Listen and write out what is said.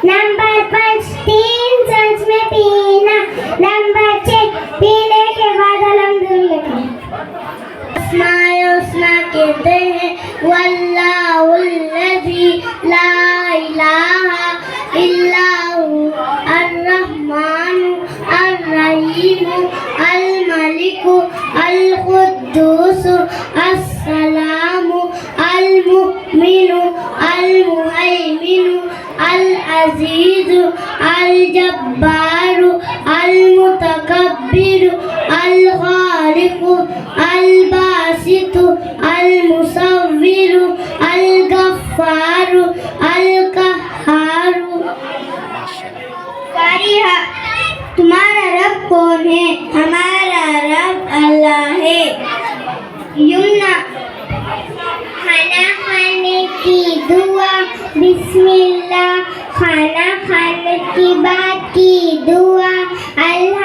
Number 5 3 सच में पीना। Number 6 पीने के बाद अल्हम्दुलिल्लाह। उस्मा कहते हैं वल्लाहुल्लज़ी ला इलाहा इल्ला हु अर्रहमानु अर्रहीमु अल मलिकु अल कुद्दूसु अस्सलामु अल मुमिनु अल मुहैमिनु अल अजीजु अल जब्बारु अल मुतकब्बिरु अल खालिकु अल बासितु अल मुसव्विरु अल गफ्फारु अल कहारु। फारिहा, तुम्हारा रब कौन है? हमारा रब अल्लाह है। युमना, खाना खाने की दुआ बिस्मिल्लाह। खाना खाने के बाद की दुआ अल्लाह